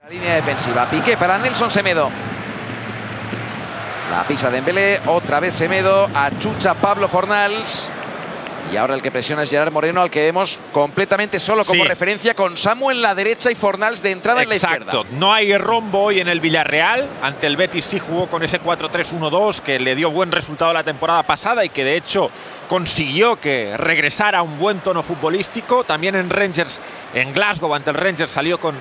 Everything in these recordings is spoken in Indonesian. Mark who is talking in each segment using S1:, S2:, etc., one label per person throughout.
S1: Línea defensiva, Piqué para Nelson Semedo. La pisa Dembélé, otra vez Semedo, achucha Pablo Fornals. Y ahora el que presiona es Gerard Moreno, al que vemos completamente solo como referencia, con Samu en la derecha y Fornals de entrada en la izquierda.
S2: Exacto, no hay rombo hoy en el Villarreal. Ante el Betis sí jugó con ese 4-3-1-2 que le dio buen resultado la temporada pasada y que de hecho consiguió que regresara a un buen tono futbolístico. También en Rangers, en Glasgow, ante el Rangers salió con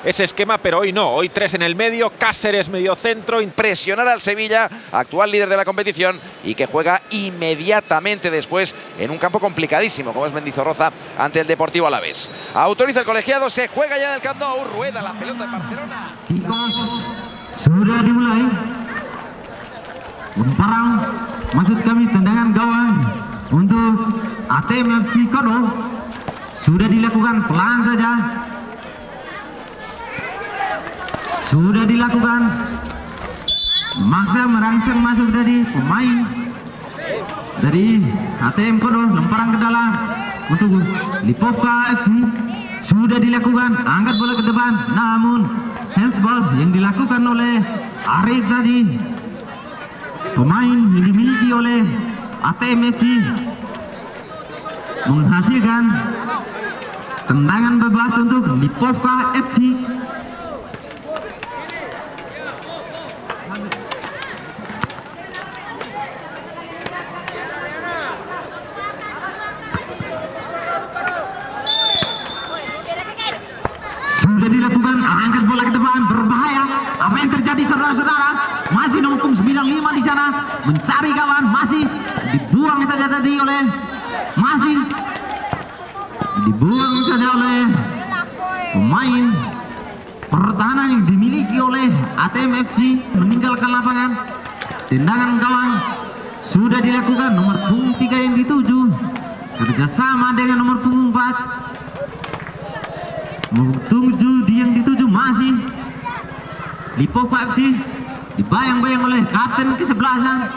S2: ese esquema, pero hoy no. Hoy 3 en el medio, Cáceres medio centro.
S1: Impresionar al Sevilla, actual líder de la competición y que juega inmediatamente después en un campo complicadísimo como es Mendizorroza ante el Deportivo Alavés. Autoriza el colegiado, se juega ya en el Camp Nou, rueda la pelota en Barcelona.
S3: Sudah dimulai. Lemparang, maksud kami tendangan gawang untuk ATM FC Kodo. Sudah dilakukan pelan saja. Sudah dilakukan. Maksa merangsang masuk dari pemain dari ATM Kodo, lemparan ke dalam untuk Lipovka FC. Sudah dilakukan, angkat bola ke depan, namun handsball yang dilakukan oleh Arif tadi, pemain yang dimiliki oleh ATM FC, menghasilkan tendangan bebas untuk Lipovka FC. Sudah dilakukan, angkat bola ke depan, berbahaya. Apa yang terjadi saudara-saudara? Masih nomor 95 di sana, mencari kawan, masih dibuang saja tadi oleh, masih dibuang saja oleh pemain pertahanan yang dimiliki oleh ATM FC, meninggalkan lapangan. Tendangan gawang sudah dilakukan, nomor punggung 3 yang dituju, kerjasama dengan nomor punggung 4. Tujuh yang dituju masih Lipovka FC, dibayang-bayang oleh kapten ke-11,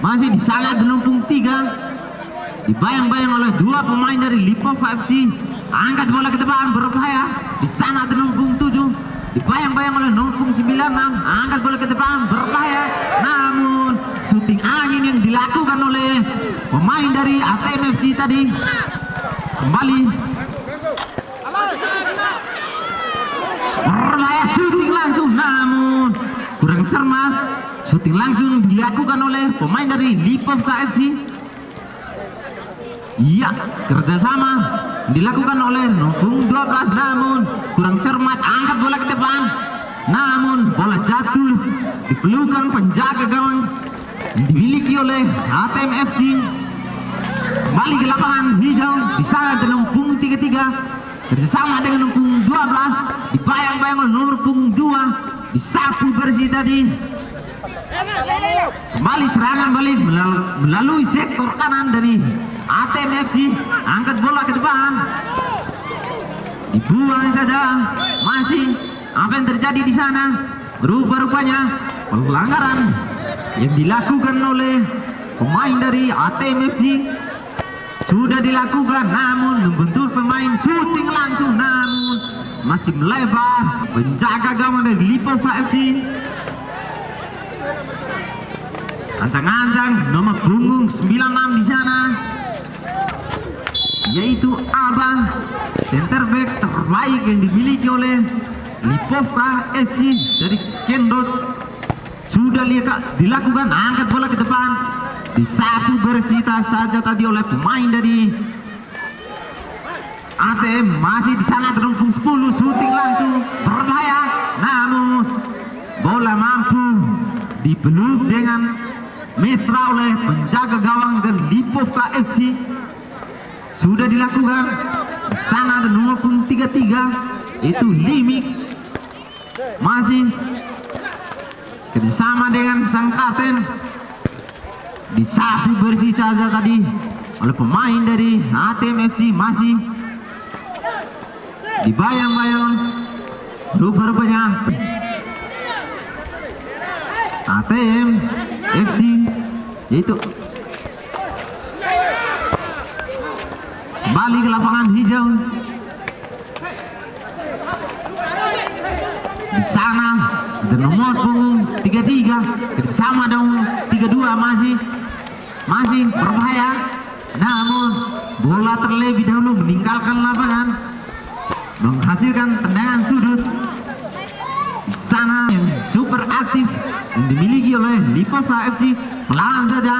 S3: masih di sana penumpung 3, dibayang-bayang oleh 2 pemain dari Lipovka FC. Angkat bola ke depan, berbahaya, di sana penumpung 7, dibayang-bayang oleh penumpung 96, angkat bola ke depan, berbahaya, namun syuting angin yang dilakukan oleh pemain dari ATM FC tadi kembali berbahaya, syuting langsung, namun kurang cermat. Syuting langsung dilakukan oleh pemain dari Lipovka FC. Iya, kerjasama dilakukan oleh nomor 12, namun kurang cermat. Angkat bola ke depan, namun bola jatuh di pelukan penjaga gawang yang dimiliki oleh ATM FC. Kembali ke lapangan hijau, di sana dengan punggung 33. Bersama dengan punggung 12, dibayang-bayang oleh nomor punggung 2, disapu bersih tadi. Kembali serangan balik melalui sektor kanan dari ATM FC. Angkat bola ke depan, dibuang saja. Masih apa yang terjadi di sana? Rupa-rupanya pelanggaran yang dilakukan oleh pemain dari ATM FC sudah dilakukan, namun membentur pemain, syuting langsung, namun masih melebar penjaga gawang dari Lipovka FC. Ancang-ancang nomor punggung 96 di sana, yaitu Alba, center back terbaik yang dimiliki oleh Lipovka FC dari Kendot. Sudah dilakukan, angkat bola ke depan, disapu bersih saja tadi oleh pemain dari ATM. Masih di sana terungkung 10, syuting langsung, berbahaya, namun bola mampu dipeluk dengan mesra oleh penjaga gawang dari Lipovka FC. Sudah dilakukan, di sana ada nomor 33, itu Limik. Masih kerjasama dengan sang kapten, disapu bersih saja tadi oleh pemain dari ATM FC. Masih dibayang-bayang rupa-rupanya ATM FC, yaitu kembali ke lapangan hijau. Di sana ada nomor punggung 33 kerjasama dengan 32 masih berbahaya. Namun bola terlebih dahulu meninggalkan lapangan, menghasilkan tendangan sudut. Di sana yang super aktif yang dimiliki oleh Lipovka FC pelan saja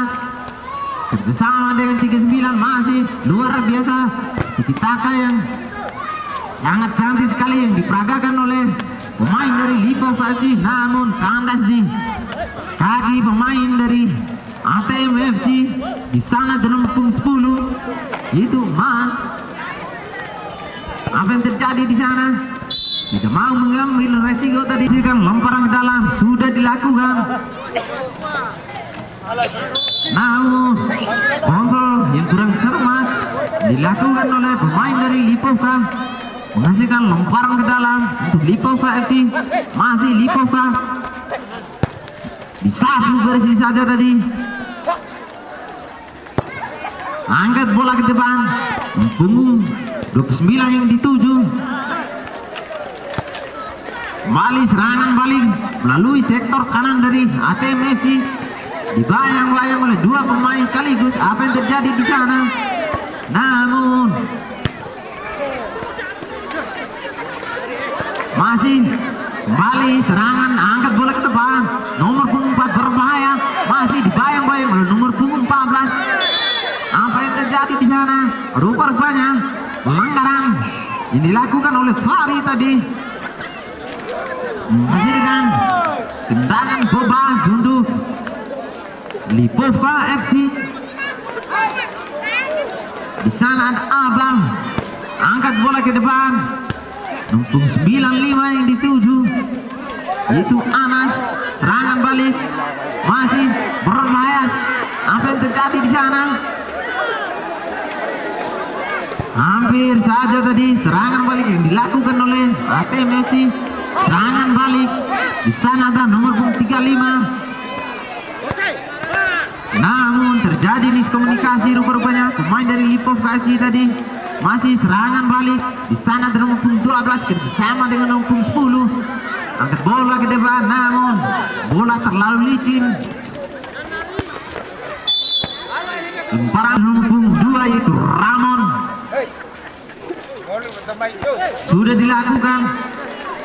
S3: kerjasama dengan 39 masih luar biasa. Tiki-taka yang sangat cantik sekali yang diperagakan oleh pemain dari Lipovka FC, namun kandas di kaki pemain dari ATM FC. Di sana dalam punggung 10 itu Man. Apa yang terjadi di sana? Tidak mau mengambil resiko tadi, lemparan ke dalam sudah dilakukan. Namun kontrol yang kurang cermat dilakukan oleh pemain dari Lipovka, menghasilkan lemparan ke dalam untuk Lipovka FC. Masih Lipovka disapu bersih saja tadi. Angkat bola ke depan, punggung 29 yang dituju. Kembali serangan balik melalui sektor kanan dari ATM FC. Dibayang-bayang oleh dua pemain sekaligus. Apa yang terjadi di sana? Namun masih kembali serangan, angkat bola ke depan. Nomor punggung 4 berbahaya, masih dibayang-bayang oleh nomor punggung 14. Apa yang terjadi di sana? Rupa-rupanya pelanggaran yang dilakukan oleh Fahri tadi, menghasilkan tendangan bebas untuk Lipovka FC. Di sana ada Abang, angkat bola ke depan. Nomor 95 yang dituju itu Anas, serangan balik masih berbahaya. Apa yang terjadi di sana? Hampir saja tadi serangan balik yang dilakukan oleh ATM FC. Serangan balik di sana ada nomor 35. Namun terjadi miskomunikasi rupa-rupanya pemain dari Lipovka FC tadi. Masih serangan balik di sana ada nomor 12 kerjasama dengan nomor 10. Angkat bola ke depan, namun bola terlalu licin. Lemparan nomor 2 yaitu Ramon sudah dilakukan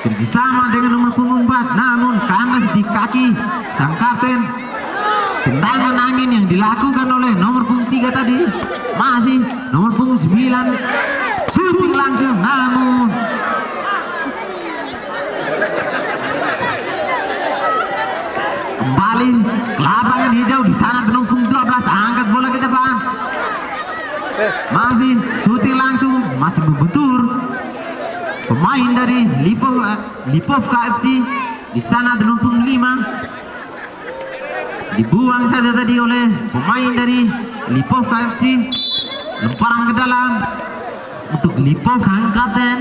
S3: kerjasama dengan nomor punggung 4, namun kandas di kaki sang kapten. Tendangan angin yang dilakukan oleh nomor punggung 3 tadi, masih nomor punggung 9 shooting langsung, namun kembali ke lapangan hijau. Di sana nomor punggung 12 angkat bola ke depan, masih shooting langsung, masih membentur pemain dari Lipovka FC. Di sana nomor punggung 5 dibuang saja tadi oleh pemain dari Lipovka FC. Lemparan ke dalam untuk Lipovka, sang kapten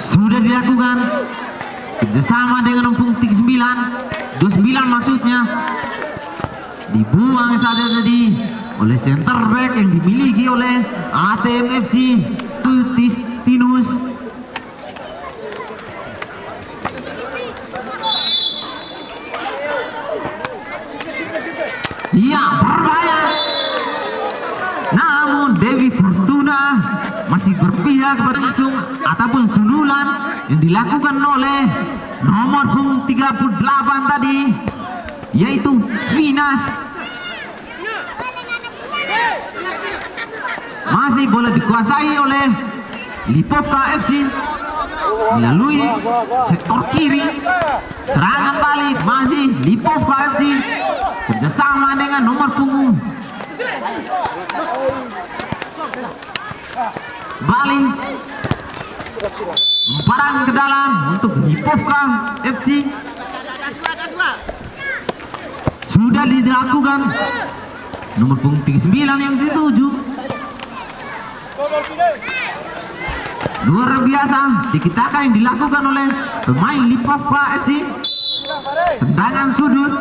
S3: sudah dilakukan kerjasama dengan nomor 29 maksudnya. Dibuang saja tadi oleh center back yang dimiliki oleh ATM FC, Tistinus. Iya, berbahaya. Namun Dewi Fortuna masih berpihak pada langsung ataupun sundulan yang dilakukan oleh nomor punggung 38 tadi, yaitu Vinas. Masih boleh dikuasai oleh Lipovka FC melalui sektor kiri. Serangan balik masih Lipovka FC kerjasama dengan nomor punggung balik. Lemparan ke dalam untuk Lipovka FC sudah dilakukan nomor punggung 39 yang dituju. Luar biasa tiki-taka yang dilakukan oleh pemain Lipovka FC. Tendangan sudut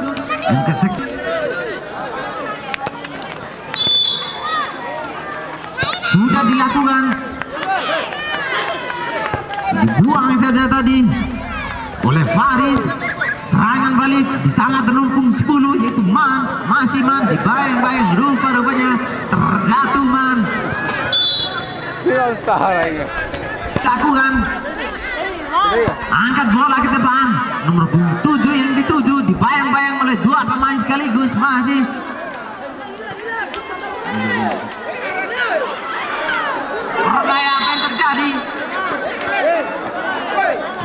S3: yang sudah dilakukan, dibuang saja tadi oleh Faris. Serangan balik di sana terlumpung 10 yaitu masih dibayang-bayang rupanya terjatuh lakukan angkat bola ke depan nomor 7 yang dituju dibayang-bayang oleh 2 pemain sekaligus masih berbahaya. Apa yang terjadi?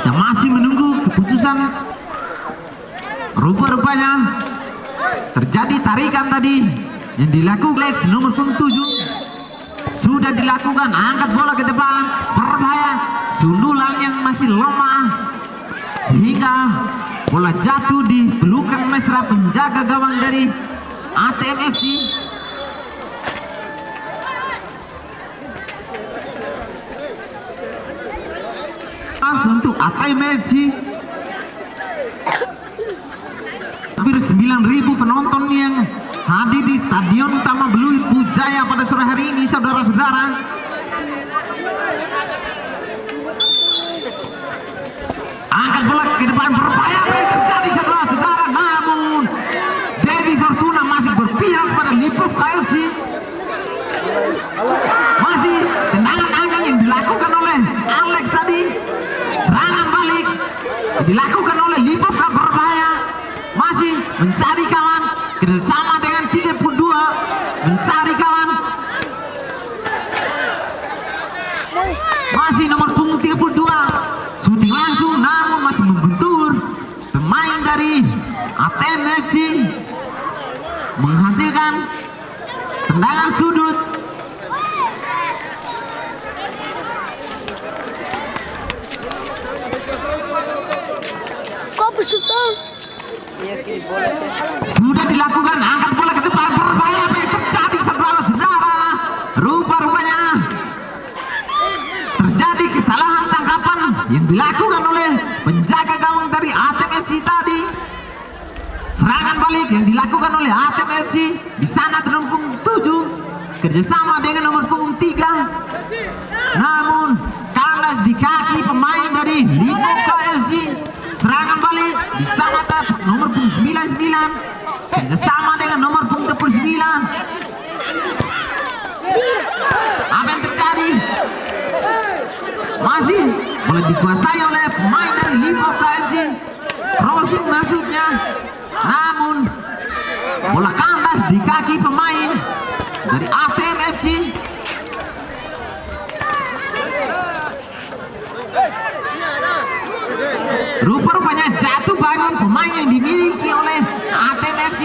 S3: Kita masih menunggu keputusan. Rupa-rupanya terjadi tarikan tadi yang dilakukan Lex nomor 7 sudah dilakukan. Angkat bola ke depan berbahaya, sundulan yang masih lemah sehingga bola jatuh di pelukan mesra penjaga gawang dari ATM FC. Untuk ATM FC hampir 9.000 penonton yang hadir di Stadion Utama Beluit Pujaya pada sore hari ini, saudara-saudara. Angkat bola ke depan berbahaya. Apa yang terjadi, saudara-saudara? Namun Dewi Fortuna masih berpihak pada Lipop KFC. Masih tendangan yang dilakukan oleh Alex tadi. Serangan balik dilakukan oleh Lipop berbahaya. Masih mencari kawan kerjasama dengan 32 mencari kawan. Masih nomor punggung 32 shooting langsung namun masih membentur pemain dari ATM FC menghasilkan tendangan sudut.
S4: Kok besutang?
S3: Sudah dilakukan angkat bola ke depan berbahaya. Apa yang terjadi, saudara-saudara? Rupa-rupanya terjadi kesalahan tangkapan yang dilakukan oleh penjaga gawang dari ATM FC tadi. Serangan balik yang dilakukan oleh ATM FC di sana terlumpung 7 kerjasama dengan nomor punggung 3 namun kandas di kaki pemain dari Lipop KFC. Serangan balik di sana nomor punggung 99 kerjasama dengan nomor punggung 39. Apa yang terjadi? Masih boleh dikuasai oleh pemain dari Lipop KFC. Crossing maksudnya, namun bola kandas di kaki pemain dari ATM FC. Rupa-rupanya jatuh bangun pemain yang dimiliki oleh ATM FC.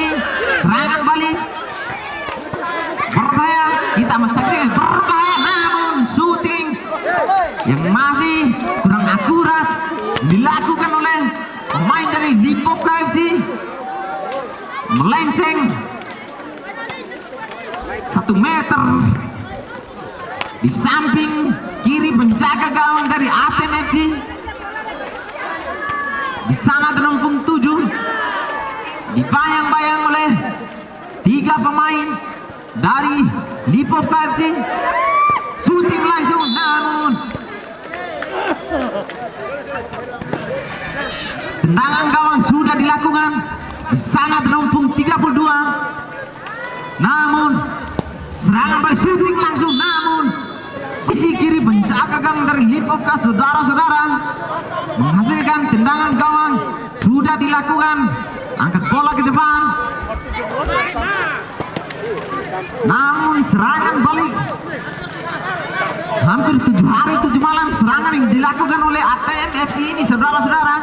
S3: Serangan balik berbahaya, kita menyaksikan berbahaya namun shooting yang masih kurang akurat dilakukan oleh pemain dari Lipop KFC, melenceng 1 meter di samping kiri penjaga gawang dari ATM FC. Di sana terlumpung 7 dibayang-bayang oleh 3 pemain dari Lipop KFC. Shooting langsung namun tendangan gawang sudah dilakukan. Di sana terlumpung 32 namun serangan balik shooting langsung namun sisi kiri penjaga gawang dari Lipop KFC, saudara-saudara, menghasilkan tendangan gawang sudah dilakukan. Angkat bola ke depan namun serangan balik hampir 7 hari 7 malam serangan yang dilakukan oleh ATM FC ini, saudara-saudara.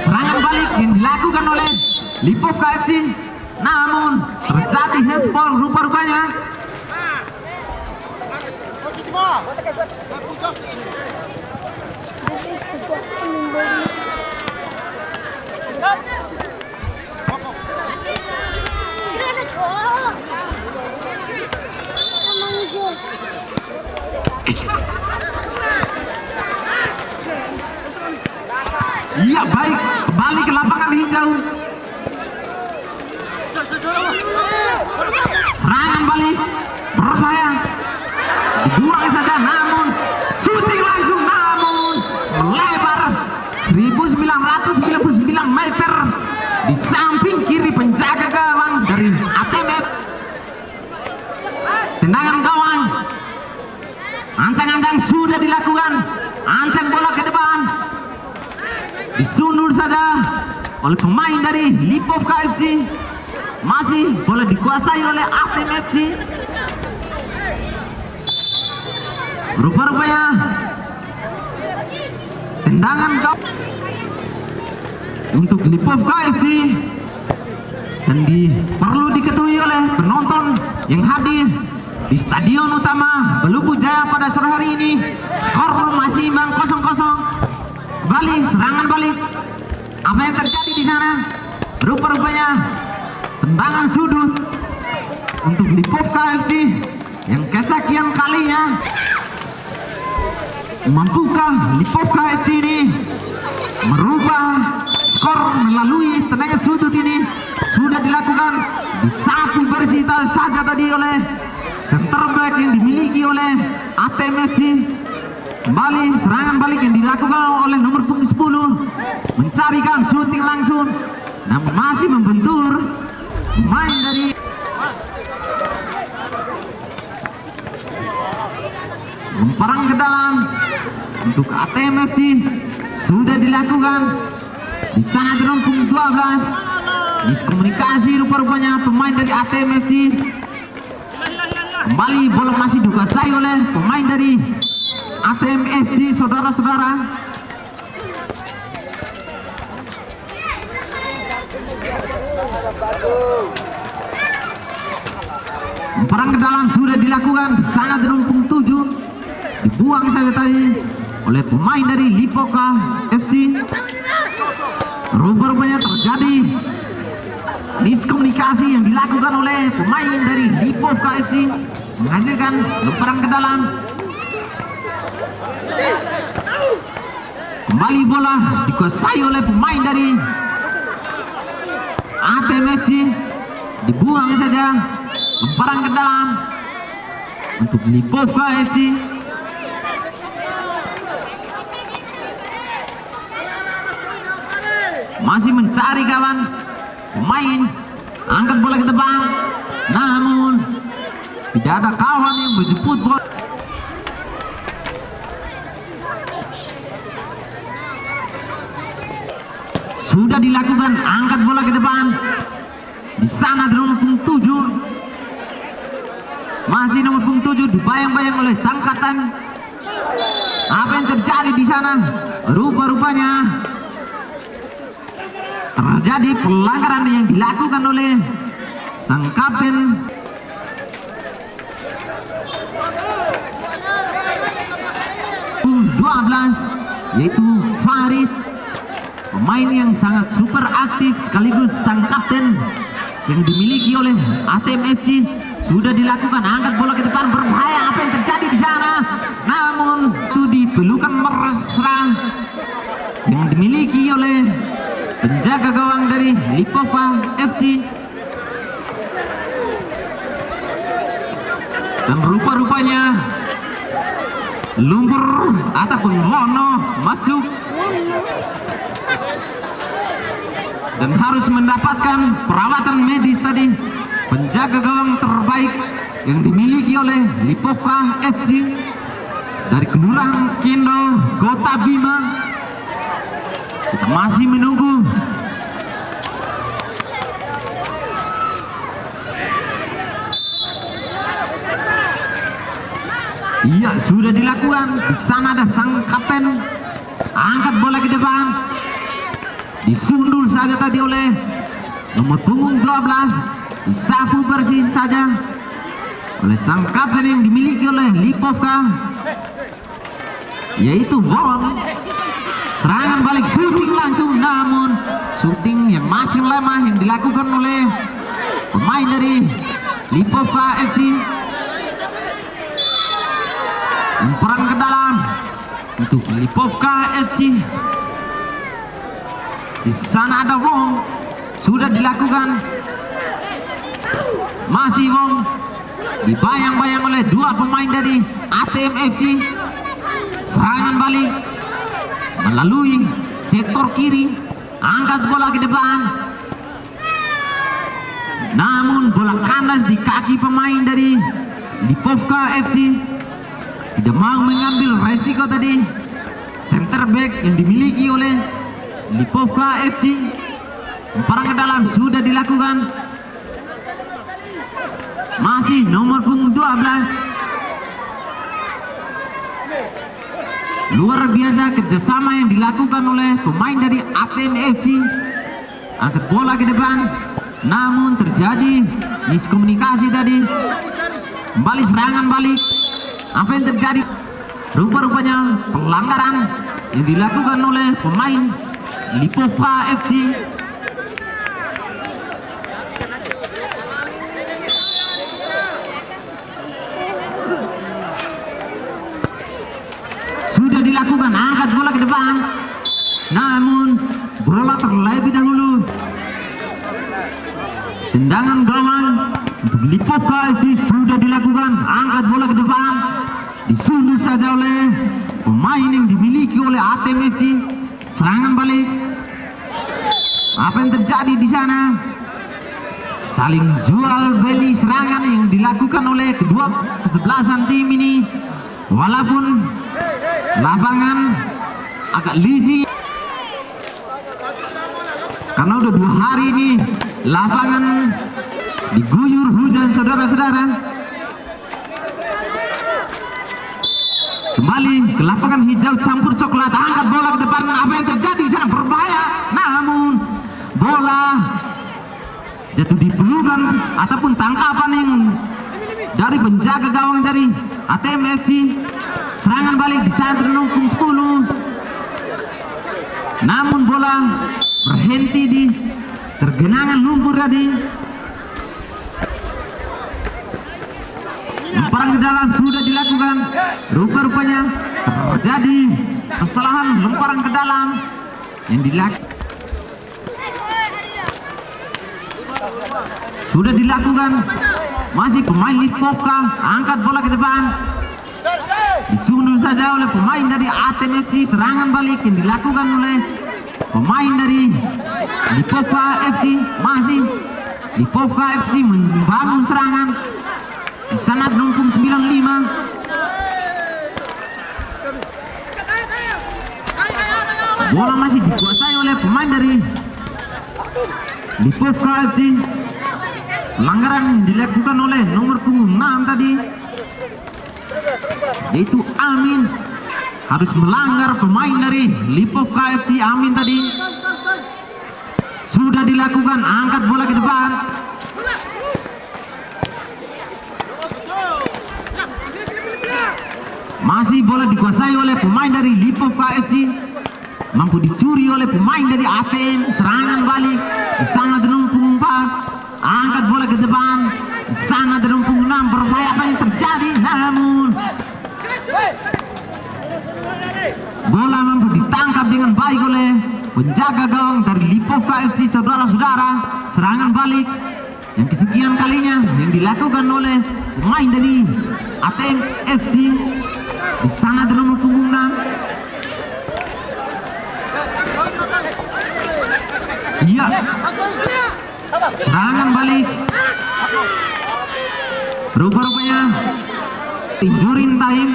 S3: Serangan balik yang dilakukan oleh Lipop KFC namun terjadi handball rupa-rupanya. Iya, baik, kembali ke lapangan hijau. Serangan balik berbahaya, dibuang saja namun shooting langsung namun melebar 1999 meter di samping kiri penjaga gawang dari ATMF. Tendangan gawang, ancang-ancang sudah dilakukan, ancang bola ke depan, disundul saja oleh pemain dari Lipovka FC. Masih boleh dikuasai oleh ATM FC. Rupa-rupanya tendangan untuk Lipovka FC, dan perlu diketahui oleh penonton yang hadir di Stadion Utama Belubu Jaya pada sore hari ini, skor masih imbang 0-0. Balik, serangan balik. Apa yang terjadi di sana? Rupa-rupanya tendangan sudut untuk Lipovka FC yang kesekian kalinya. Mampukah Lipovka FC ini merubah skor melalui tendangan sudut ini? Sudah dilakukan di satu versi saja tadi oleh center back yang dimiliki oleh ATM FC. Kembali serangan balik yang dilakukan oleh nomor punggung 10, mencarikan shooting langsung, namun masih membentur pemain dari memperang ke dalam untuk ATM FC. Sudah dilakukan di sana di punggung 12, miskomunikasi rupa-rupanya pemain dari ATM FC. Kembali bola masih dikuasai oleh pemain dari ATM FC, saudara-saudara. Perang ke dalam sudah dilakukan di sana di rumpung 7, dibuang saja tadi oleh pemain dari Lipovka FC. Rupa-rupanya terjadi miskomunikasi yang dilakukan oleh pemain dari Lipovka FC, menghasilkan lemparan ke dalam. Kembali bola dikuasai oleh pemain dari ATM FC, dibuang saja lemparan ke dalam untuk Lipovka FC. Masih mencari kawan pemain, angkat bola ke depan, namun tidak ada kawan yang menjemput bola. Sudah dilakukan, angkat bola ke depan, di sana di nomor punggung 7, masih nomor punggung 7 dibayang-bayang oleh sang kapten. Apa yang terjadi di sana? Rupa-rupanya terjadi pelanggaran yang dilakukan oleh sang kapten. Punggung 12 yaitu Farid, pemain yang sangat super aktif sekaligus sang kapten yang dimiliki oleh ATM FC. Sudah dilakukan, angkat bola ke depan, berbahaya. Apa yang terjadi di sana? Namun itu dipelukan mesra yang dimiliki oleh penjaga gawang dari Lipovka FC. Dan rupa-rupanya lumpur ataupun mono masuk dan harus mendapatkan perawatan medis tadi. Penjaga gawang terbaik yang dimiliki oleh Lipovka FC dari Kelurahan Kendo, Kota Bima. Kita masih menunggu iya, sudah dilakukan. Di sana ada sang kapten, angkat bola ke depan, disundul saja tadi oleh nomor punggung 12, disapu bersih saja oleh sang kapten yang dimiliki oleh Lipovka, yaitu Bon. Serangan balik, shooting langsung, namun shooting yang masih lemah yang dilakukan oleh pemain dari Lipovka FC. Lemparan ke dalam untuk Lipovka FC. Di sana ada Wong, sudah dilakukan. Masih Wong dibayang-bayang oleh dua pemain dari ATM FC. Serangan balik melalui sektor kiri, angkat bola ke depan. Namun bola kandas di kaki pemain dari Lipovka FC. Tidak mau mengambil resiko tadi. Center back yang dimiliki oleh Lipovka FC. Umpan ke dalam sudah dilakukan. Masih nomor punggung 12. Luar biasa kerjasama yang dilakukan oleh pemain dari ATM FC. Angkat bola ke depan, namun terjadi miskomunikasi tadi. Kembali serangan balik. Apa yang terjadi? Rupa-rupanya pelanggaran yang dilakukan oleh pemain Lipovka FC. Sudah dilakukan, angkat bola ke depan. Namun bola terlebih dahulu. Tendangan gawang untuk Lipovka FC sudah dilakukan, angkat bola ke depan. Disundul saja oleh pemain yang dimiliki oleh ATM FC. Serangan balik. Apa yang terjadi di sana? Saling jual beli serangan yang dilakukan oleh kedua kesebelasan tim ini. Walaupun lapangan agak licin karena udah 2 hari ini lapangan diguyur hujan, saudara-saudara. Kembali ke lapangan hijau campur coklat, angkat bola ke depan. Apa yang terjadi di sana? Berbahaya. Namun bola jatuh di pelukan ataupun tangkapan yang dari penjaga gawang dari ATM FC. Serangan balik di saat terlungkung 10. Namun bola berhenti di tergenangan lumpur tadi. Umpan ke dalam sudah dilakukan. Rupa-rupanya terjadi kesalahan lemparan ke dalam yang dilakukan. Sudah dilakukan. Masih pemain Lipovka, angkat bola ke depan. Disundul saja oleh pemain dari ATM FC. Serangan balik yang dilakukan oleh pemain dari Lipovka FC. Masih Lipovka FC membangun serangan. Di sana terlungkung 95. Bola masih dikuasai oleh pemain dari Lipovka FC. Pelanggaran dilakukan oleh nomor punggung 6 tadi, yaitu Amin. Harus melanggar pemain dari Lipovka FC. Amin tadi sudah dilakukan, angkat bola ke depan. Masih bola dikuasai oleh pemain dari Lipovka FC. Mampu dicuri oleh pemain dari ATM. Serangan balik di sana terlungkung 4. Angkat bola ke depan. Di sana terlungkung 6. Berbahaya apa yang terjadi? Namun bola mampu ditangkap dengan baik oleh penjaga gawang dari Lipovka FC. Saudara-saudara, serangan balik yang kesekian kalinya yang dilakukan oleh pemain dari ATM FC. Di sana nomor punggung 6. Iya. Serangan balik. Rupa-rupanya injury time.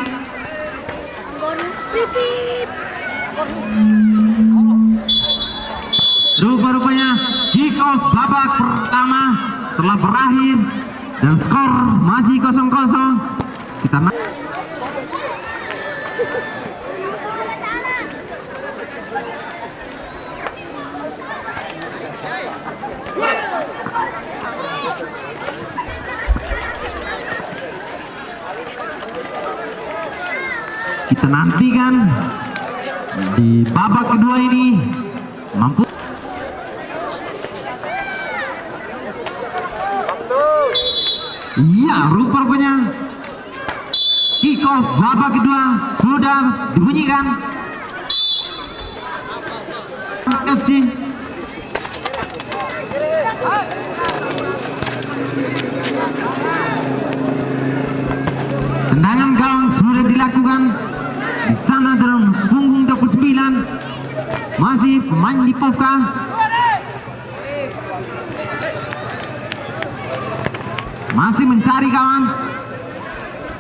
S3: Rupa-rupanya kick off babak pertama telah berakhir dan skor masih 0-0. Kita nantikan di babak kedua ini mampu. Iya, rupanya kick off babak kedua sudah dibunyikan. FC tendangan gawang sudah dilakukan. Di sana dalam punggung 29 masih pemain Lipovka. Masih mencari kawan.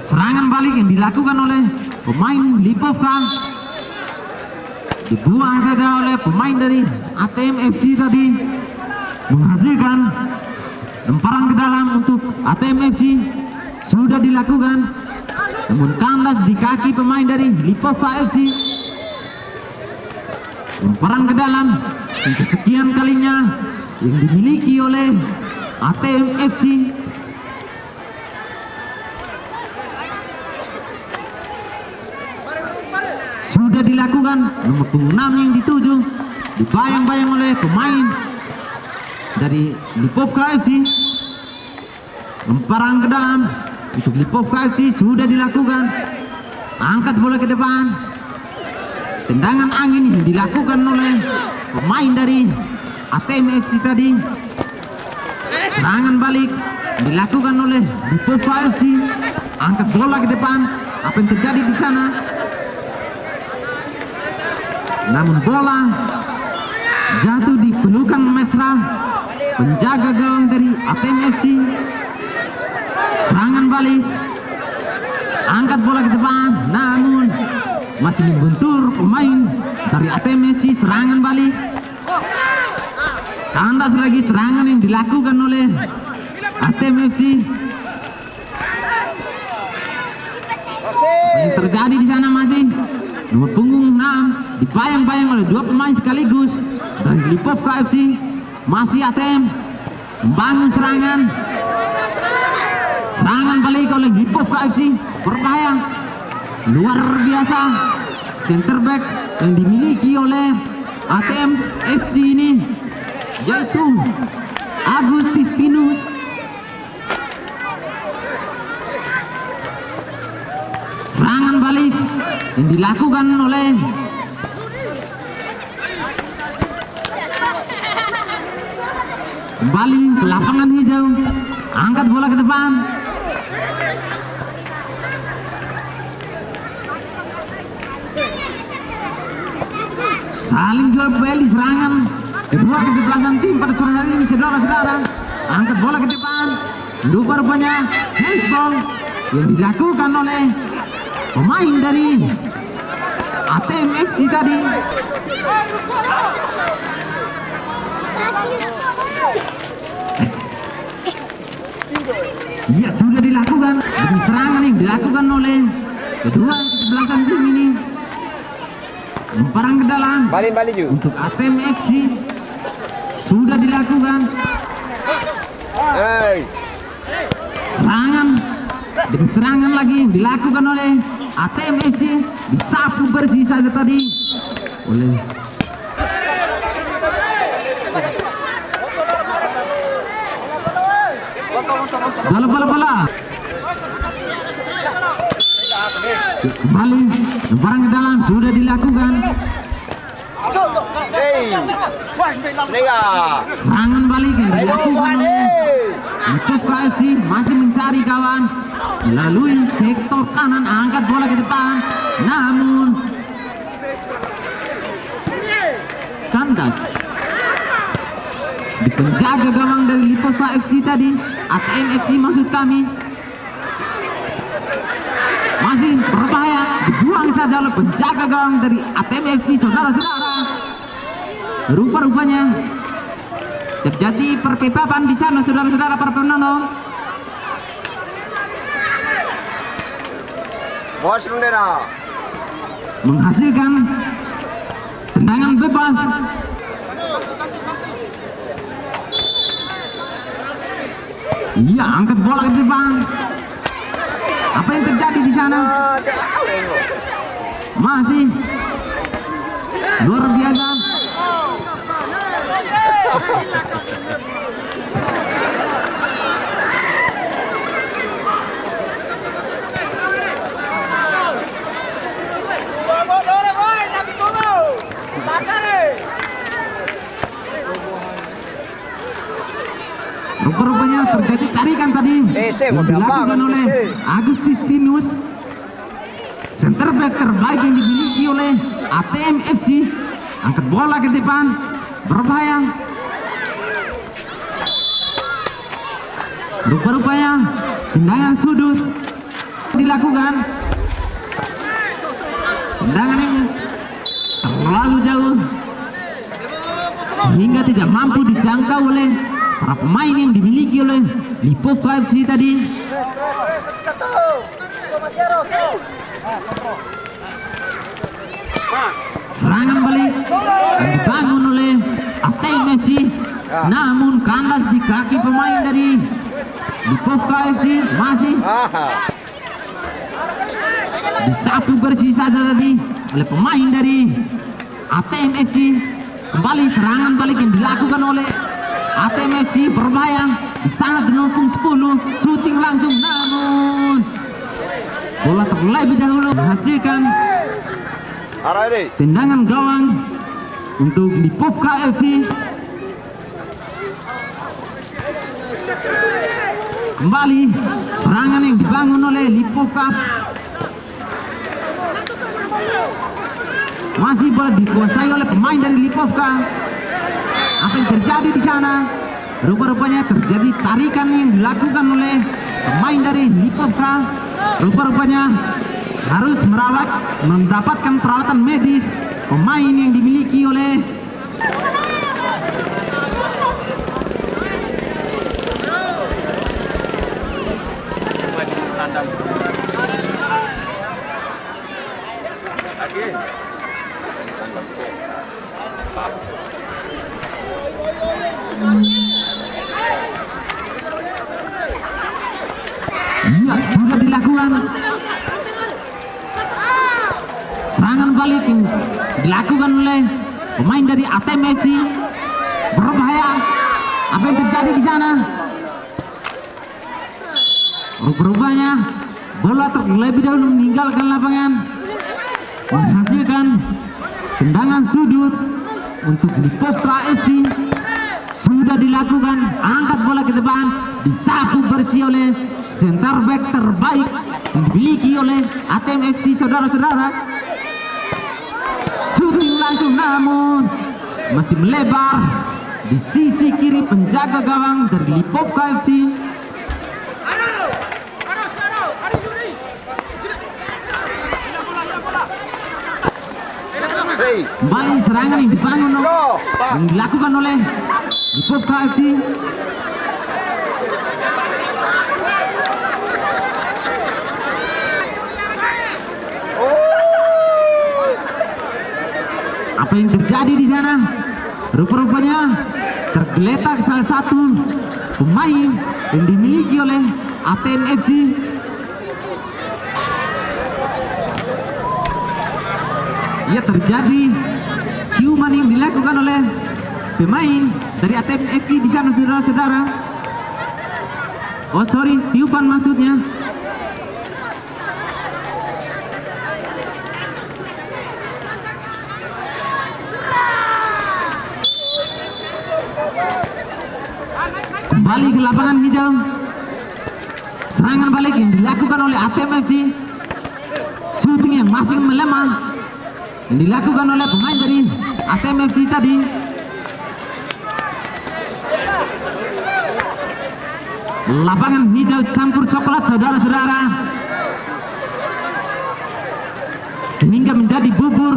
S3: Serangan balik yang dilakukan oleh pemain Lipovka. Dibuang saja oleh pemain dari ATM FC tadi, menghasilkan lemparan ke dalam untuk ATM FC. Sudah dilakukan, namun kandas di kaki pemain dari Lipovka FC. Lemparan ke dalam yang kesekian kalinya yang dimiliki oleh ATM FC. Sudah dilakukan, nomor punggung 6 yang dituju, dibayang-bayang oleh pemain dari Lipovka FC. Lemparan ke dalam untuk Lipovka FC sudah dilakukan. Angkat bola ke depan. Tendangan angin yang dilakukan oleh pemain dari ATM FC tadi. Serangan balik dilakukan oleh Lipovka FC. Angkat bola ke depan. Apa yang terjadi di sana? Namun bola jatuh di pelukan mesra penjaga gawang dari ATM FC. Serangan balik, angkat bola ke depan, namun masih membentur pemain dari ATM FC. Serangan balik, kandas lagi serangan yang dilakukan oleh ATM FC. Yang terjadi di sana masih nomor punggung 6 dibayang-bayang oleh dua pemain sekaligus dari Lipovka FC. Masih ATM membangun serangan. Serangan balik oleh Lipovka FC, berbahaya luar biasa. Center back yang dimiliki oleh ATM FC ini yaitu Agustinus. Serangan balik yang dilakukan oleh kembali ke lapangan hijau. Angkat bola ke depan. Saling jual beli serangan kedua kesebelasan tim pada sore hari ini, saudara-saudara. Angkat bola ke depan. Lupa rupanya handball yang dilakukan oleh pemain dari ATM FC tadi. Ya, sudah dilakukan demi serangan yang dilakukan oleh kedua kesebelasan tim ini. Lemparan ke dalam untuk ATM FC sudah dilakukan. Serangan demi serangan lagi yang dilakukan oleh ATM FC, disapu bersih saja tadi oleh bola. Kembali lemparan ke dalam sudah dilakukan. Serangan balik yang dilakukan oleh Lipovka FC, masih mencari kawan melalui sektor kanan. Angkat bola ke depan, namun kandas di penjaga gawang dari Lipovka FC tadi, ATM FC maksud kami. Masih berbahaya, dibuang saja oleh penjaga gawang dari ATM FC, saudara-saudara. Rupa-rupanya terjadi perkepapan di sana, saudara-saudara para penonton.
S4: Bos bendera
S3: Menghasilkan tendangan bebas. Iya, angkat bola ke depan. Apa yang terjadi di sana? Masih luar biasa. Rupa-rupanya terjadi tarikan tadi yang dilakukan oleh Agustinus, center back terbaik yang dimiliki oleh ATM FC. Angkat bola ke depan, berbahaya. Rupa-rupanya tendangan sudut dilakukan. Tendangan yang terlalu jauh hingga tidak mampu dijangkau oleh para pemain yang dimiliki oleh Lipovka FC tadi. Serangan balik yang dibangun oleh ATM FC, namun kandas di kaki pemain dari Lipovka FC. Masih disapu bersih saja tadi oleh pemain dari ATM FC. Kembali serangan balik yang dilakukan oleh ATM FC, berbahaya di sana penumpang 10, syuting langsung, namun bola terlebih dahulu menghasilkan tendangan gawang untuk Lipovka FC. Kembali serangan yang dibangun oleh Lipovka, masih bola dikuasai oleh pemain dari Lipovka. Apa yang terjadi di sana? Rupa-rupanya terjadi tarikan yang dilakukan oleh pemain dari Lipovka. Rupa-rupanya harus mendapatkan perawatan medis pemain yang dimiliki oleh sudah dilakukan. Serangan balik yang dilakukan oleh pemain dari ATM FC, berbahaya. Apa yang terjadi di sana? Rupanya bola terlebih dahulu meninggalkan lapangan, menghasilkan tendangan sudut untuk Lipovka FC. Sudah dilakukan, angkat bola ke depan, disapu bersih oleh center back terbaik yang dimiliki oleh ATM FC, saudara-saudara. Shooting langsung, namun masih melebar di sisi kiri penjaga gawang dari Lipovka FC. Kembali serangan yang dibangun yang dilakukan oleh Lipovka FC. Apa yang terjadi di sana? Rupa-rupanya tergeletak salah satu pemain yang dimiliki oleh ATM FC. Ya, terjadi ciuman yang dilakukan oleh pemain dari ATM FC di sana, saudara-saudara. Oh sorry, tiupan maksudnya. Kembali ke lapangan hijau. Serangan balik yang dilakukan oleh ATM FC. Shooting yang masih melemah yang dilakukan oleh pemain dari ATM FC tadi. Lapangan hijau campur coklat, saudara-saudara, sehingga menjadi bubur.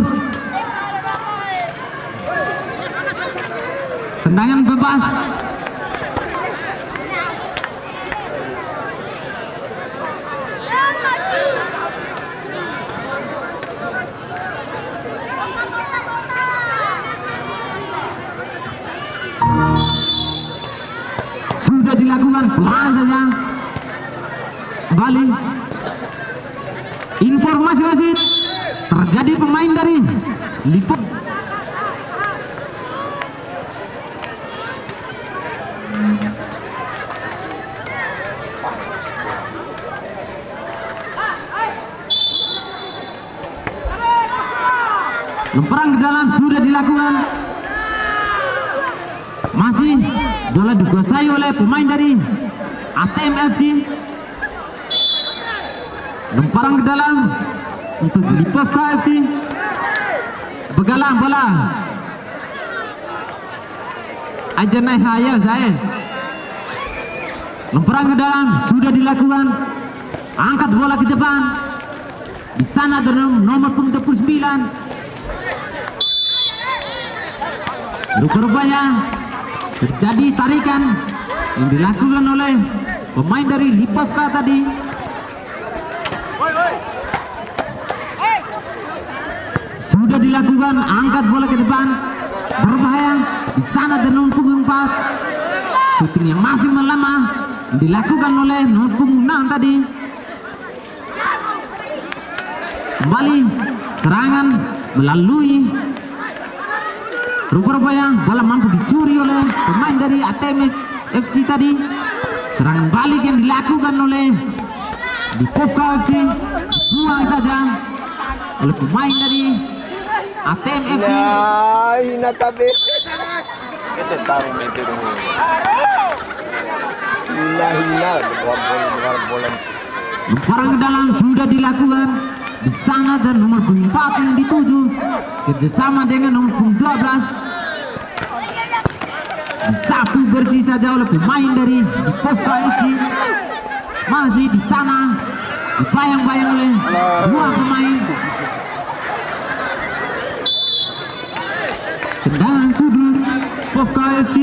S3: Tendangan bebas. Sudah dilakukan pelan saja. Kembali informasi wasit, terjadi pemain dari Lipo lemparan ke dalam sudah dilakukan. Masih bola dikuasai oleh pemain dari ATM FC. Lemparan ke dalam untuk Lipovka FC. Begalang bola aja naik hayal saya. Lemparan ke dalam sudah dilakukan. Angkat bola ke depan. Di sana ada nomor punggung 29. Rupa-rupanya terjadi tarikan yang dilakukan oleh pemain dari Lipovka tadi. Sudah dilakukan, angkat bola ke depan, berbahaya. Di sana ada nomor punggung 4. Shooting yang masih melemah dilakukan oleh nomor punggung 6 tadi. Kembali serangan melalui rupa-rupanya bola mampu dicuri oleh pemain dari ATM FC tadi. Serangan balik yang dilakukan oleh Lipovka FC buang saja oleh pemain dari ATM FC. Lemparan ke dalam sudah dilakukan. Di sana dan nomor 4 yang dituju kerjasama dengan nomor 12. Disapu bersih saja oleh pemain dari Lipovka FC. Masih di sana dibayang-bayang oleh dua pemain. Tendangan sudut Lipovka FC.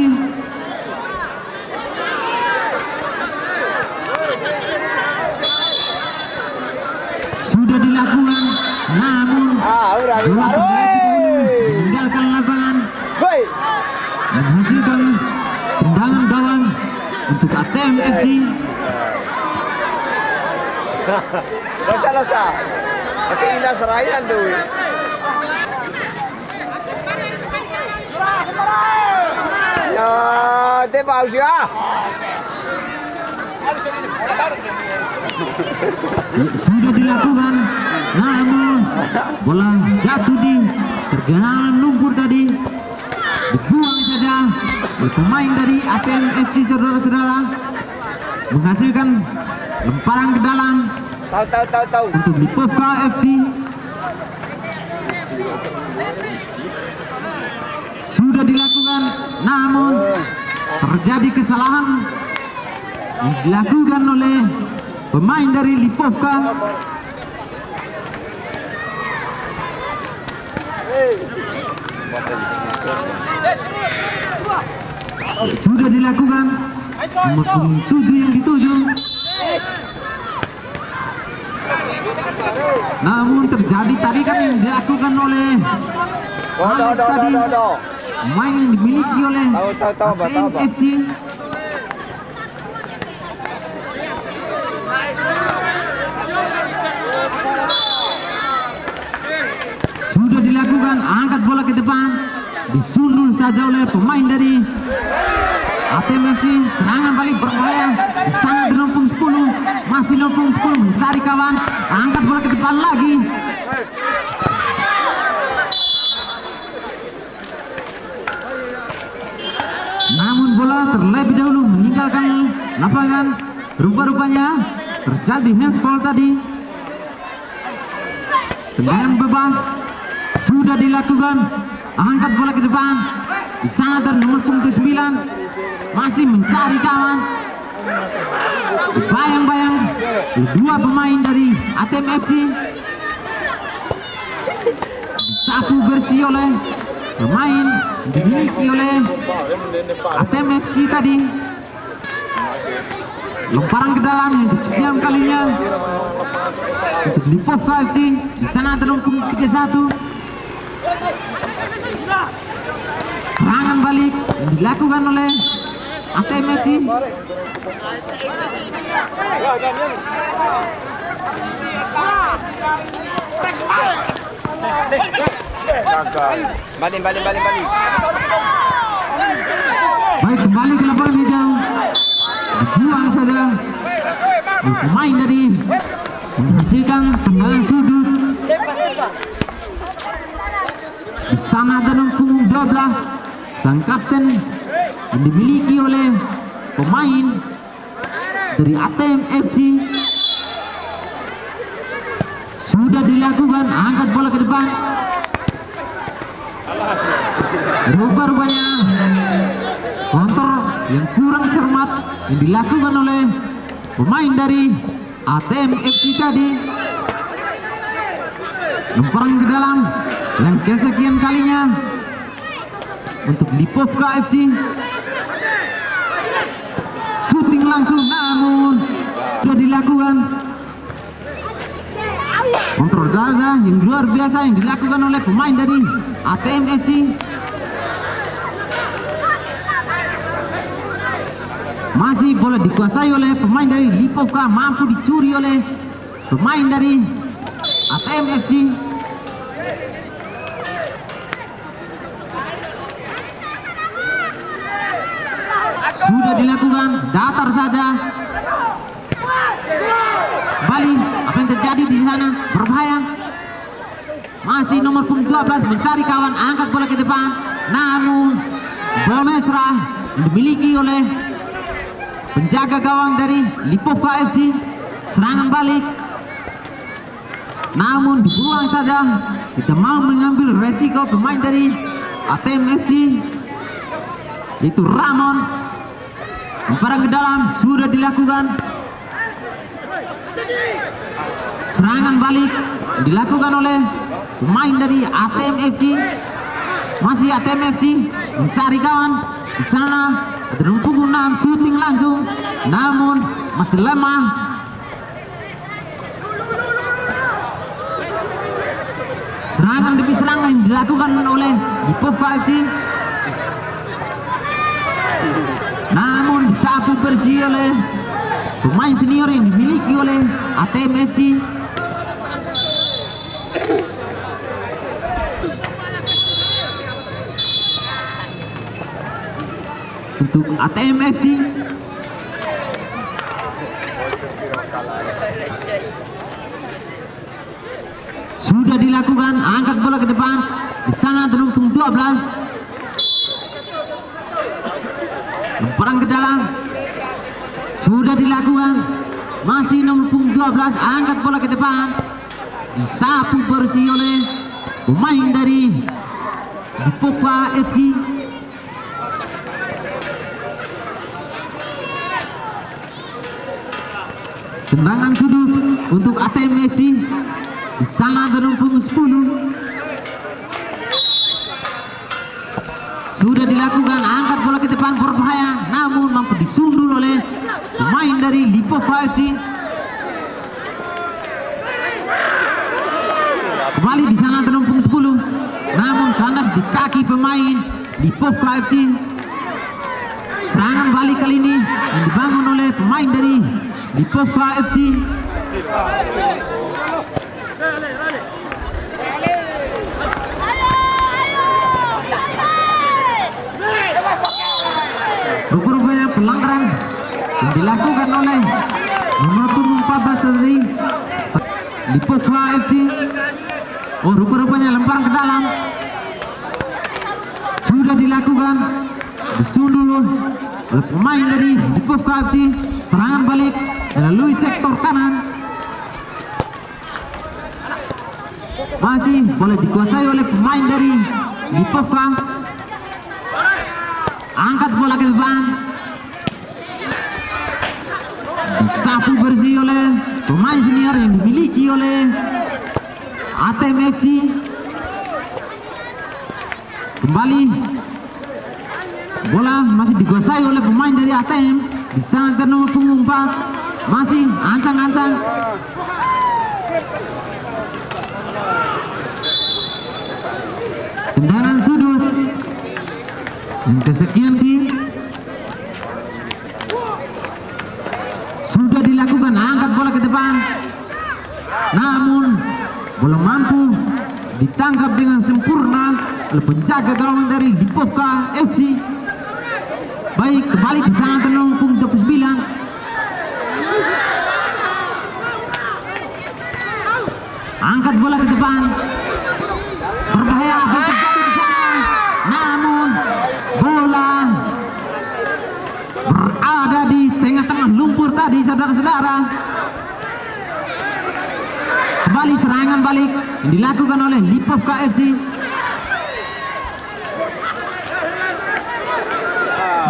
S3: Sudah dilakukan, namun bola meninggalkan lapangan, menghasilkan tendangan gawang untuk ATM FC.
S4: Losa, pakai ilah serayan tuh. Ya, tebak siapa?
S3: Sudah dilakukan, namun bola jatuh di pergelangan lumpur tadi. Dibuang saja oleh pemain dari ATM FC, saudara-saudara, menghasilkan lemparan ke dalam
S4: Tahu.
S3: untuk Lipovka FC. Sudah dilakukan, namun terjadi kesalahan yang dilakukan oleh pemain dari Lipovka. Sudah dilakukan, nomor 7 yang dituju, namun terjadi tarikan yang dilakukan oleh Alex tadi, pemain yang dimiliki oleh ATM FC. Sudah dilakukan, angkat bola ke depan, disundul saja oleh pemain dari ATM FC. Serangan balik berbahaya. Di sana di nomor 10, masih nomor 10 mencari kawan, angkat bola ke depan lagi. Namun bola terlebih dahulu meninggalkan lapangan. Rupa-rupanya terjadi handball tadi. Tendangan bebas sudah dilakukan, angkat bola ke depan. Di sana dan nomor 9 masih mencari kawan. Bayang-bayang dua pemain dari ATM FC. Disapu bersih oleh pemain dimiliki oleh ATM FC tadi. Lemparan ke dalam yang kesekian kalinya untuk Lipovka FC. Di sana ada nomor 31. Serangan balik yang dilakukan oleh ATM FC.
S4: Balik.
S3: Baik, kembali ke lapangan hijau. Dibuang saja pemain dari menghasilkan tendangan sudut. Di sana ada nomor punggung 12, sang kapten yang dimiliki oleh pemain dari ATM FC. Sudah dilakukan, angkat bola ke depan. Rupa-rupanya Counter yang kurang cermat yang dilakukan oleh pemain dari ATM FC tadi. Lemparan ke dalam yang kesekian kalinya untuk Lipovka FC. Shooting langsung namun sudah dilakukan. Kontrol gagah yang luar biasa yang dilakukan oleh pemain dari ATM FC. Masih bola dikuasai oleh pemain dari Lipovka, mampu dicuri oleh pemain dari ATM FC. Sudah dilakukan, datar saja. Kembali, apa yang terjadi di sana? Berbahaya. Masih nomor punggung 12 mencari kawan, angkat bola ke depan. Namun bola mesra dimiliki oleh penjaga gawang dari Lipovka FC. Serangan balik. Namun dibuang saja. Kita mau mengambil resiko pemain dari ATM FC, yaitu Ramon. Lemparan ke dalam sudah dilakukan. Serangan balik dilakukan oleh pemain dari ATM FC. Masih ATM FC mencari kawan di sana. Ada punggung 6, shooting langsung, namun masih lemah. Serangan demi serangan yang dilakukan oleh Lipovka FC. Namun disapu bersih oleh pemain senior yang dimiliki oleh ATM FC. Untuk ATM FC sudah dilakukan, angkat bola ke depan. Di sana teruntung 12. Lemparan ke dalam sudah dilakukan. Masih nomor punggung 12, angkat bola ke depan. Disapu bersih oleh pemain dari Lipovka FC. Tendangan sudut untuk ATM FC. Di sana beruntung 10. Sudah dilakukan, angkat bola ke depan, berbahaya, namun mampu disundul oleh pemain dari Lipovka FC. Kembali di sana beruntung 10, namun kandas di kaki pemain Lipovka FC. Serangan balik kali ini yang dibangun oleh pemain dari Lipovka FC. Rupanya pelanggaran yang dilakukan oleh nomor punggung 14 dari Lipovka FC. Oh, rupanya lemparan ke dalam sudah dilakukan, disundul oleh pemain dari Lipovka FC. Serangan balik melalui sektor kanan. Masih boleh dikuasai oleh pemain dari Lipovka. Angkat bola ke depan. Disapu bersih oleh pemain senior yang dimiliki oleh ATM FC. Kembali bola masih dikuasai oleh pemain dari ATM. Di sana nomor punggung 4 masih ancang-ancang. Tendangan sudut yang kesekian tim sudah dilakukan, angkat bola ke depan, namun bola mampu ditangkap dengan sempurna oleh penjaga gawang dari Lipovka FC. Baik, kembali di sana tenung punggung 29. Angkat bola ke depan, berbahaya terjadi di sana, namun bola berada di tengah-tengah lumpur tadi, saudara-saudara. Kembali serangan balik yang dilakukan oleh Lipovka FC.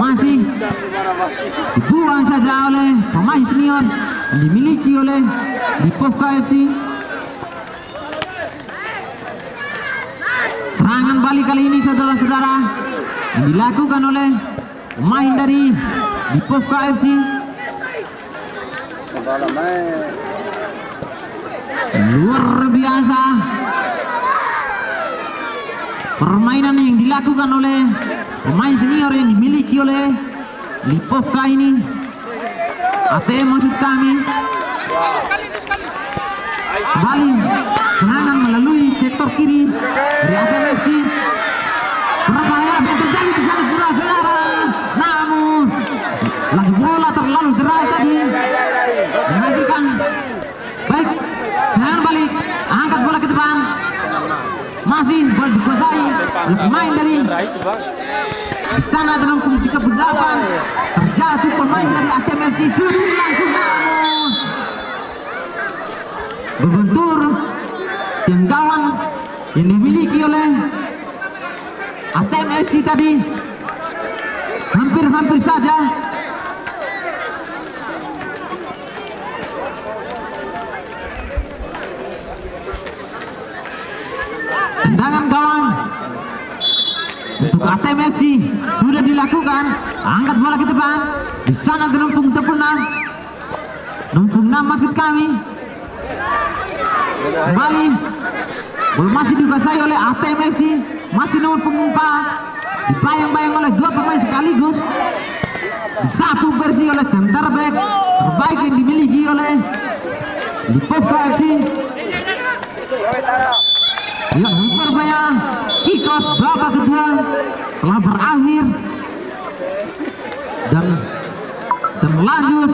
S3: Masih dibuang saja oleh pemain senior yang dimiliki oleh Lipovka FC. Serangan balik kali ini saudara-saudara yang dilakukan oleh pemain dari Lipovka FC. Luar biasa permainan yang dilakukan oleh pemain senior yang dimiliki oleh Lipovka ini. ATM maksud kami. Kembali serangan melalui sektor kiri dari ATM FC. Berbahaya yang terjadi di sana saudara-saudara. Namun lagi bola terlalu deras tadi menghasilkan baik serangan balik, angkat bola ke depan, masih bola dikuasai oleh pemain dari di sana dalam punggung 38 terjatuh pemain dari ATM FC sudah langsung, namun berbentur tim gawang yang dimiliki oleh ATM FC tadi hampir saja. Tendangan gawang untuk ATM FC sudah dilakukan, angkat bola ke depan, di sana dalam punggung 66 maksud kami. Kembali bola masih dikuasai oleh ATM FC, masih nomor punggung 4, dibayang-bayang oleh dua pemain sekaligus, disapu bersih oleh center back terbaik yang dimiliki oleh Lipovka FC. Yang berbahaya, kick off babak kedua telah berakhir dan berlanjut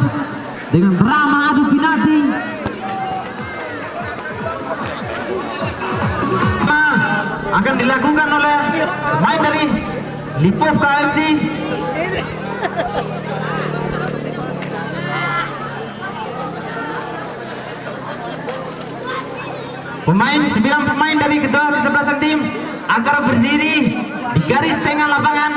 S3: dengan drama adu penalti. Akan dilakukan oleh pemain dari Lipovka FC. Sembilan pemain dari kedua kesebelasan tim agar berdiri di garis tengah lapangan.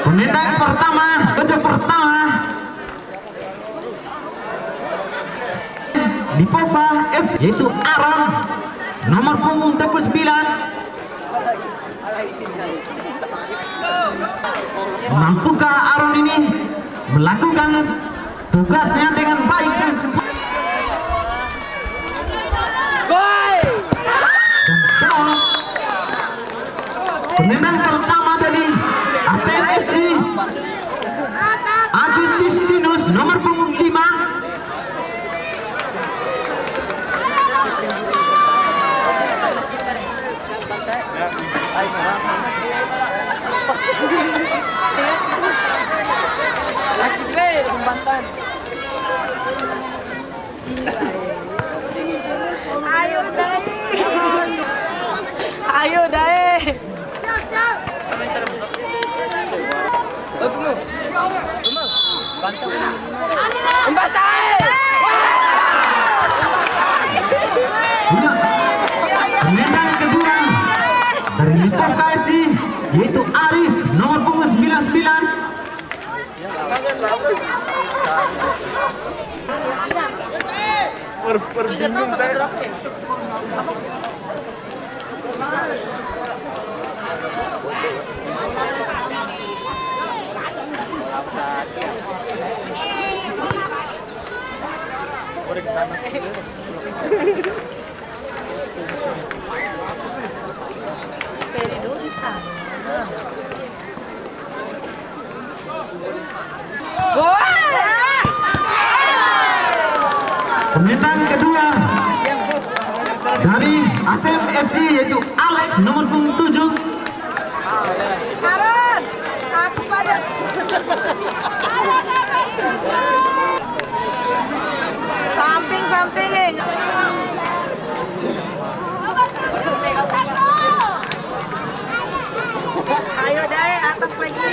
S3: Penendang pertama, Lipovka FC, yaitu Aaron nomor punggung 39. Mampukah Aaron ini melakukan tugasnya dengan baik dan sempurna? Penendang pertama tadi ATM FC Agustinus nomor punggung 5.
S5: Ayo deh.
S3: Penendang kedua dari Lipovka FC yaitu Arif nomor punggung 99.
S5: Berbingung saya.
S3: Penendang kedua dari ATM FC yaitu Alex nomor punggung 7.
S5: Aaron, aku pada. Samping. Ayo deh, atas lagi.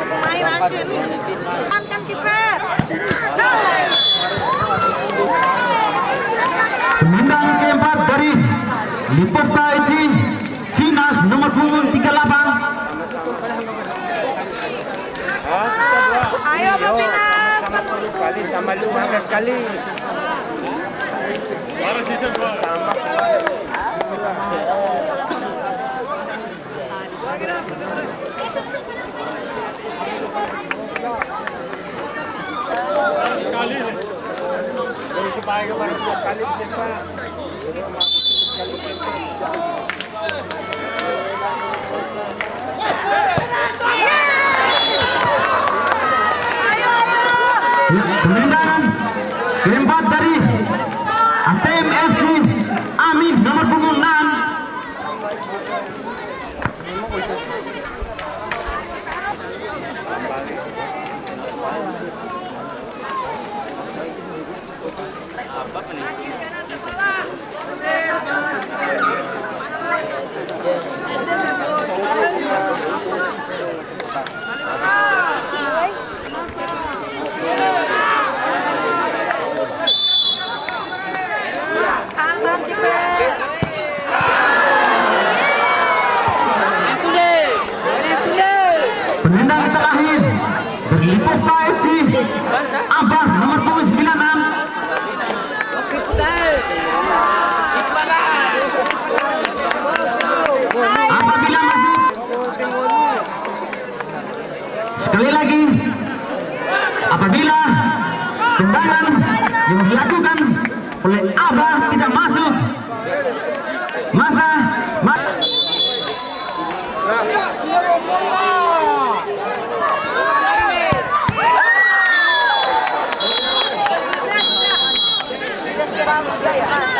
S5: Pemain makin. Kan kiper. Gol.
S3: Penendang keempat dari Lipovka FC Kinas nomor punggung 38.
S5: Ayo Bapinas.
S4: Kali sama lu 15 kali. Supaya baru 2 kali bisa Pak.
S3: Penendang keempat dari ATM FC Amin nomor punggung 6. Penendang terakhir dari Lipovka FC Abbas nomor punggung 96. Apabila masuk, sekali lagi, apabila tendangan yang dilakukan oleh Abbas tidak masuk, masa
S5: Sudah